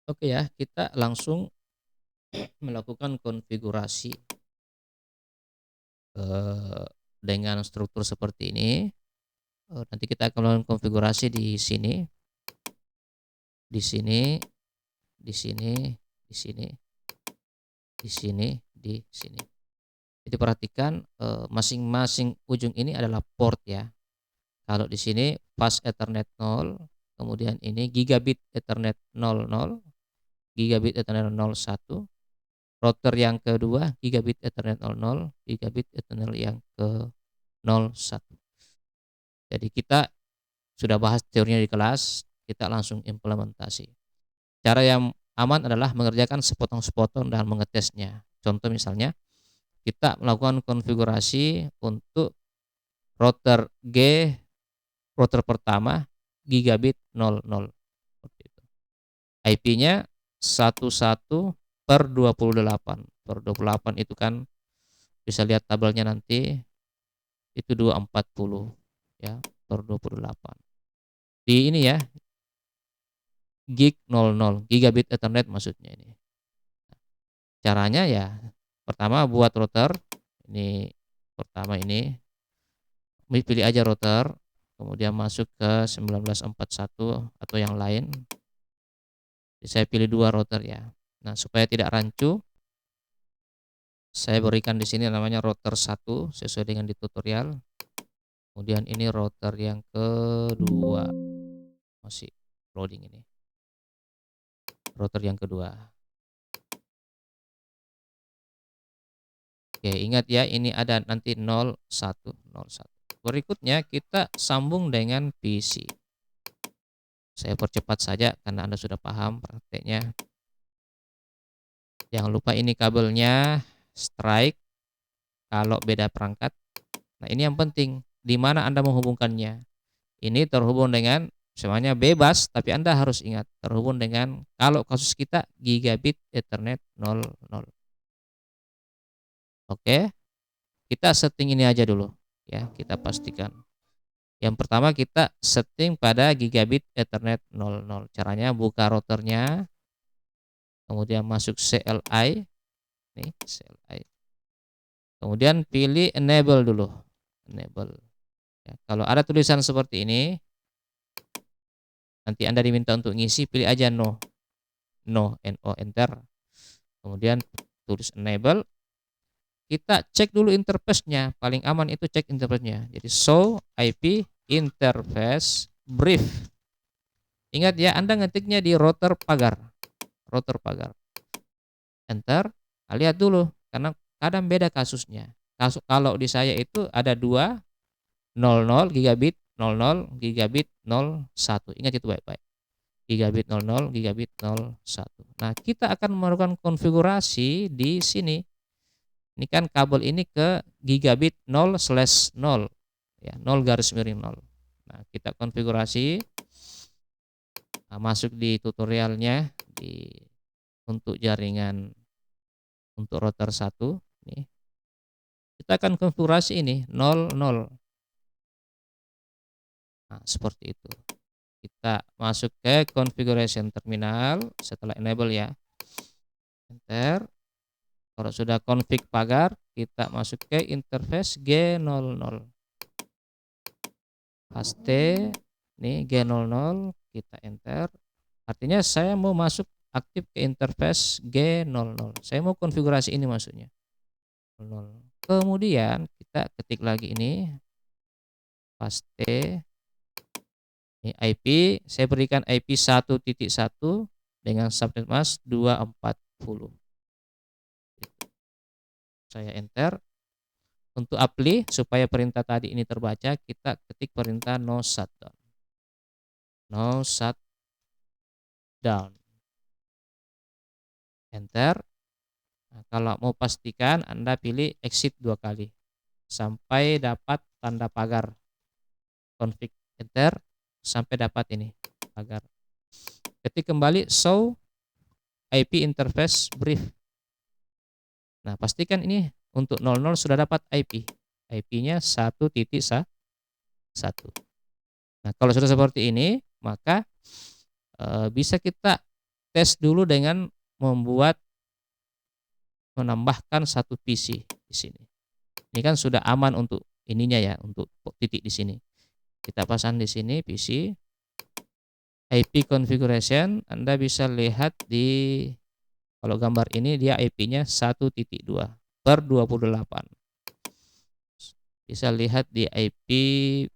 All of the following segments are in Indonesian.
Oke ya, kita langsung melakukan konfigurasi dengan struktur seperti ini. Nanti kita akan melakukan konfigurasi di sini, di sini, di sini, di sini, di sini, di sini. Jadi perhatikan masing-masing ujung ini adalah port ya. Kalau di sini fast Ethernet 0, kemudian ini gigabit Ethernet 00, gigabit Ethernet 01, router yang kedua gigabit Ethernet 00, gigabit Ethernet yang ke 01. Jadi kita sudah bahas teorinya di kelas, kita langsung implementasi. Cara yang aman adalah mengerjakan sepotong-sepotong dan mengetesnya. Contoh misalnya, kita melakukan konfigurasi untuk router router pertama gigabit 00. IP-nya 11/28. Itu kan bisa lihat tabelnya nanti, itu 240 ya, per 28. Di ini ya, gig 00, gigabit Ethernet maksudnya ini. Caranya ya, pertama buat router, ini pertama ini, pilih aja router, kemudian masuk ke 1941 atau yang lain. Jadi saya pilih 2 router ya. Nah, supaya tidak rancu, saya berikan di sini namanya router 1 sesuai dengan di tutorial. Kemudian ini router yang kedua. Masih loading ini. Router yang kedua. Oke, ingat ya, ini ada nanti 0101. Berikutnya kita sambung dengan PC. Saya percepat saja karena Anda sudah paham prakteknya. Jangan lupa ini kabelnya strike kalau beda perangkat. Nah, ini yang penting, di mana Anda menghubungkannya. Ini terhubung dengan semuanya bebas, tapi Anda harus ingat terhubung dengan, kalau kasus kita gigabit Ethernet 00. Oke, kita setting ini aja dulu ya, kita pastikan. Yang pertama kita setting pada gigabit Ethernet 00. Caranya buka routernya, kemudian masuk CLI, nih CLI. Kemudian pilih enable dulu, enable. Ya, kalau ada tulisan seperti ini, nanti Anda diminta untuk ngisi, pilih aja no, no, enter. Kemudian tulis enable. Kita cek dulu interface-nya, paling aman itu cek interface-nya. Jadi show IP interface brief. Ingat ya, Anda ngetiknya di router pagar. Router pagar. Enter, lihat dulu karena kadang beda kasusnya. Kalau di saya itu ada 2 00 gigabit 00 gigabit 01. Ingat itu baik-baik. Gigabit 00 gigabit 01. Nah, kita akan melakukan konfigurasi di sini. Ini kan kabel ini ke gigabit 0/0 ya, 0 garis miring 0. Nah, kita konfigurasi. Nah, masuk di tutorialnya untuk jaringan untuk router 1 nih. Kita akan konfigurasi ini 00. Nah, seperti itu. Kita masuk ke configuration terminal setelah enable ya. Enter. Kalau sudah config pagar, kita masuk ke interface G00. Paste, nih G00, kita enter. Artinya saya mau masuk aktif ke interface G00. Saya mau konfigurasi ini maksudnya. 00. Kemudian kita ketik lagi ini, paste. Ini IP, saya berikan IP 1.1 dengan subnet mask 240. Saya enter. Untuk apply supaya perintah tadi ini terbaca, kita ketik perintah no shutdown. No shutdown. Enter. Nah, kalau mau pastikan Anda pilih exit 2 kali sampai dapat tanda pagar. Config enter sampai dapat ini pagar. Ketik kembali show IP interface brief. Nah, pastikan ini untuk 00 sudah dapat IP. IP-nya 1.1. Nah, kalau sudah seperti ini, maka bisa kita tes dulu dengan menambahkan satu PC di sini. Ini kan sudah aman untuk ininya ya, untuk titik di sini. Kita pasang di sini PC IP configuration. Anda bisa lihat di kalau gambar ini dia IP-nya 1.2/28. Bisa lihat di IP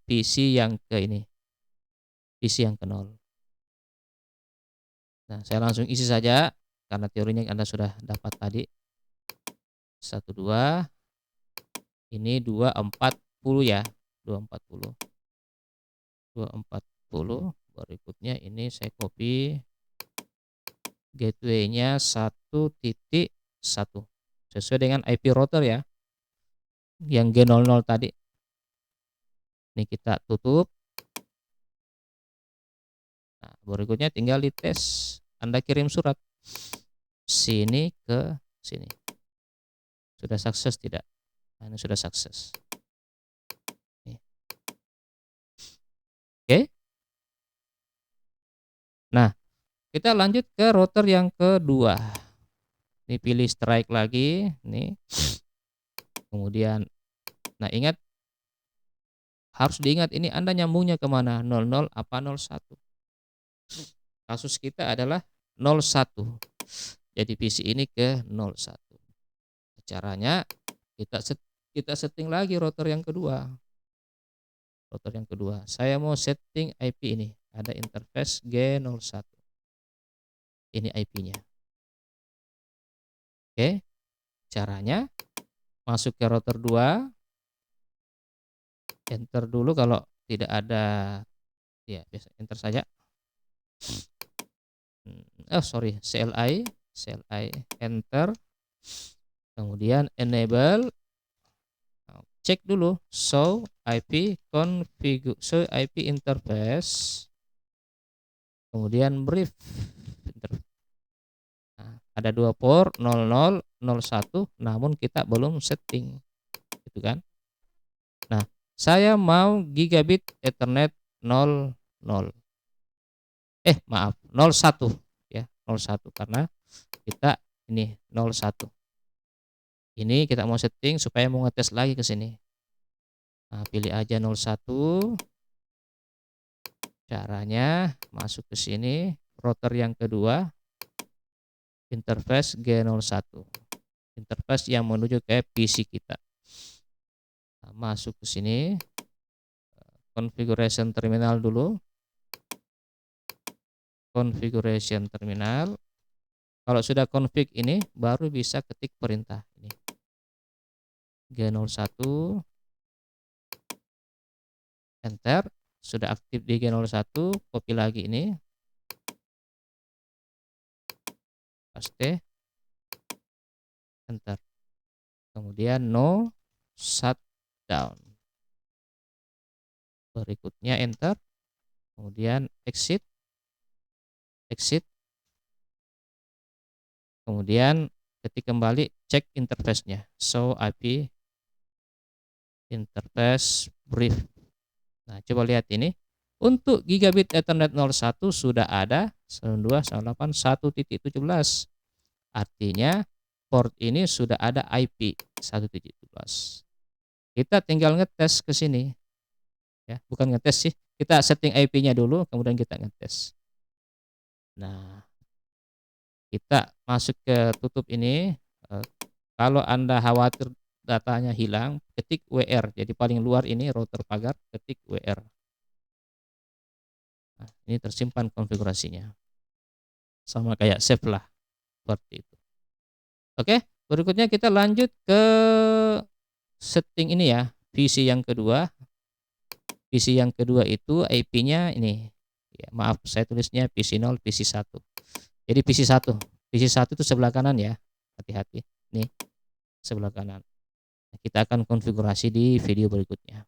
PC yang ke ini. PC yang ke 0. Nah, saya langsung isi saja karena teorinya Anda sudah dapat tadi. 12 ini 240 ya, 240. 240. Berikutnya ini saya copy gateway-nya 1.1 sesuai dengan IP router ya, yang G00 tadi. Ini kita tutup. Nah, berikutnya tinggal dites. Anda kirim surat sini ke sini. Sudah sukses tidak? Nah, ini sudah sukses. Oke. Nah, kita lanjut ke router yang kedua. Ini pilih strike lagi, nih. Kemudian, nah ingat, harus diingat ini Anda nyambungnya kemana? 00 apa 01? Kasus kita adalah 01. Jadi PC ini ke 01. Caranya kita setting lagi router yang kedua. Router yang kedua. Saya mau setting IP ini. Ada interface G01. Ini IP-nya. Oke. Caranya masuk ke router 2. Enter dulu kalau tidak ada, ya biasa enter saja. Oh sorry, CLI enter. Kemudian enable, cek dulu show IP interface, kemudian brief. Nah, ada 2 port 00 01, namun kita belum setting, gitu kan. Nah, saya mau gigabit Ethernet 00. Maaf, 01 ya, 01 karena kita ini 01. Ini kita mau setting supaya mau ngetes lagi ke sini. Nah, pilih aja 01. Caranya masuk ke sini, router yang kedua, interface G01. Interface yang menuju ke PC kita. Nah, masuk ke sini, configuration terminal dulu. Configuration terminal. Kalau sudah config ini baru bisa ketik perintah ini. G01 enter, sudah aktif di G01, copy lagi ini. Paste. Enter. Kemudian no shutdown. Berikutnya enter. Kemudian exit. Exit. Kemudian ketik kembali, cek interface-nya. Show IP interface brief. Nah, coba lihat ini. Untuk gigabit Ethernet 01 sudah ada 92.168.1.17. Artinya port ini sudah ada IP 1.17. Kita tinggal ngetes ke sini. Ya, bukan ngetes sih. Kita setting IP-nya dulu, kemudian kita ngetes. Nah, kita masuk ke tutup ini. Kalau Anda khawatir datanya hilang, ketik WR. Jadi paling luar ini router pagar, ketik WR. Nah, ini tersimpan konfigurasinya. Sama kayak save lah. Seperti itu. Oke, berikutnya kita lanjut ke setting ini ya. PC yang kedua. PC yang kedua itu IP-nya ini. Ya, maaf, saya tulisnya PC0, PC1. Jadi PC1. PC1 itu sebelah kanan ya. Hati-hati. Nih, sebelah kanan. Kita akan konfigurasi di video berikutnya.